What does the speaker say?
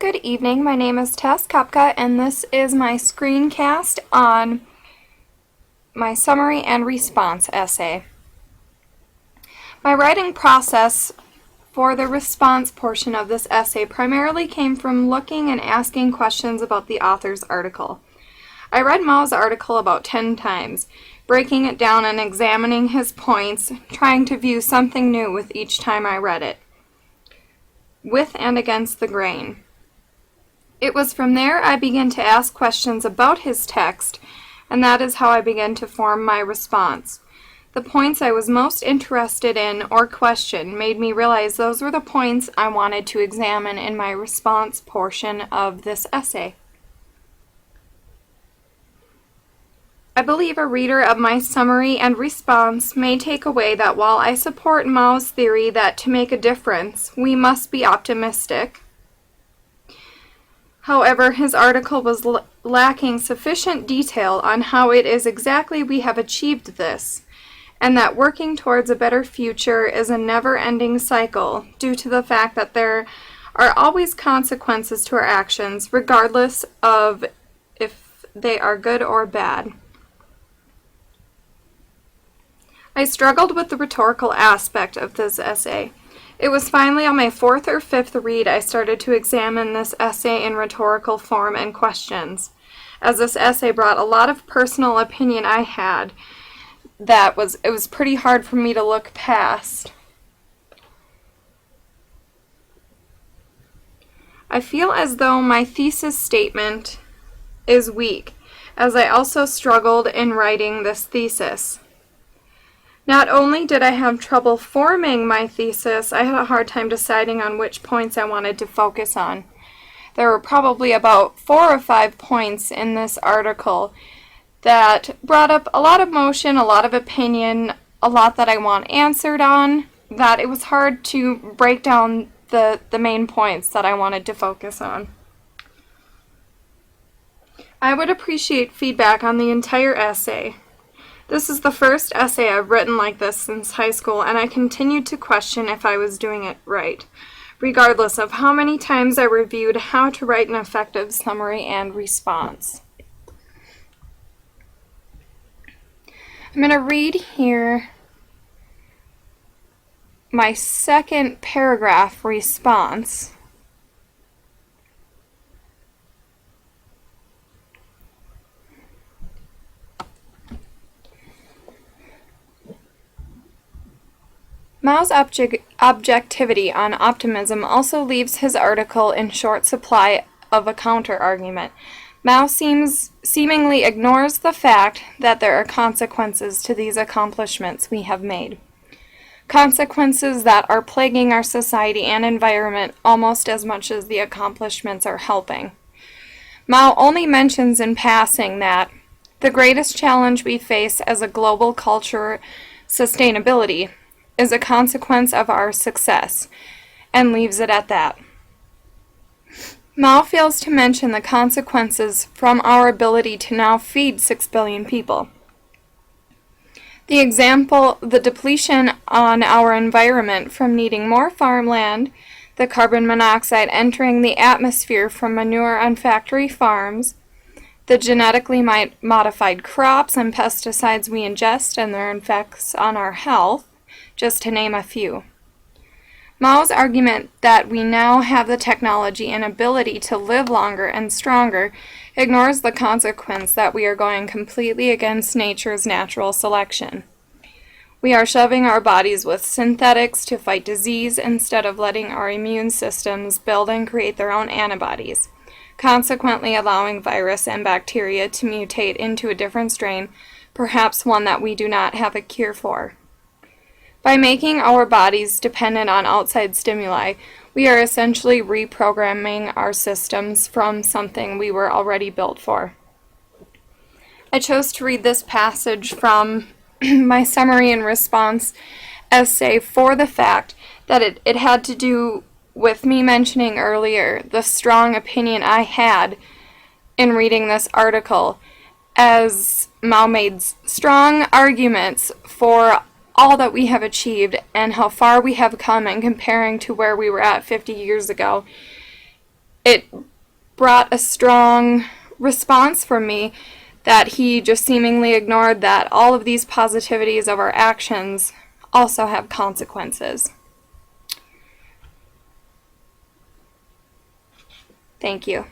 Good evening, my name is Tess Kopka, and this is my screencast on my summary and response essay. My writing process for the response portion of this essay primarily came from looking and asking questions about the author's article. I read Mao's article about 10 times, breaking it down and examining his points, trying to view something new with each time I read it, with and against the grain. It was from there I began to ask questions about his text, and that is how I began to form my response. The points I was most interested in or question made me realize those were the points I wanted to examine in my response portion of this essay. I believe a reader of my summary and response may take away that while I support Mao's theory that to make a difference, we must be optimistic, however, his article was lacking sufficient detail on how it is exactly we have achieved this, and that working towards a better future is a never-ending cycle due to the fact that there are always consequences to our actions, regardless of if they are good or bad. I struggled with the rhetorical aspect of this essay. It was finally on my 4th or 5th read I started to examine this essay in rhetorical form and questions, as this essay brought a lot of personal opinion I had it was pretty hard for me to look past. I feel as though my thesis statement is weak, as I also struggled in writing this thesis. Not only did I have trouble forming my thesis, I had a hard time deciding on which points I wanted to focus on. There were probably about 4 or 5 points in this article that brought up a lot of emotion, a lot of opinion, a lot that I want answered on, that it was hard to break down the main points that I wanted to focus on. I would appreciate feedback on the entire essay. This is the first essay I've written like this since high school, and I continued to question if I was doing it right, regardless of how many times I reviewed how to write an effective summary and response. I'm going to read here my second paragraph response. Mao's objectivity on optimism also leaves his article in short supply of a counter-argument. Mao seemingly ignores the fact that there are consequences to these accomplishments we have made. Consequences that are plaguing our society and environment almost as much as the accomplishments are helping. Mao only mentions in passing that the greatest challenge we face as a global culture, sustainability, is a consequence of our success, and leaves it at that. Mao fails to mention the consequences from our ability to now feed 6 billion people. The example, the depletion on our environment from needing more farmland, the carbon monoxide entering the atmosphere from manure on factory farms, the genetically modified crops and pesticides we ingest and their effects on our health, just to name a few. Mao's argument that we now have the technology and ability to live longer and stronger ignores the consequence that we are going completely against nature's natural selection. We are shoving our bodies with synthetics to fight disease instead of letting our immune systems build and create their own antibodies, consequently allowing virus and bacteria to mutate into a different strain, perhaps one that we do not have a cure for. By making our bodies dependent on outside stimuli, we are essentially reprogramming our systems from something we were already built for. I chose to read this passage from my summary and response essay for the fact that it had to do with me mentioning earlier the strong opinion I had in reading this article, as Mao made strong arguments for all that we have achieved and how far we have come in comparing to where we were at 50 years ago. it brought a strong response from me that he just seemingly ignored that all of these positivities of our actions also have consequences. Thank you.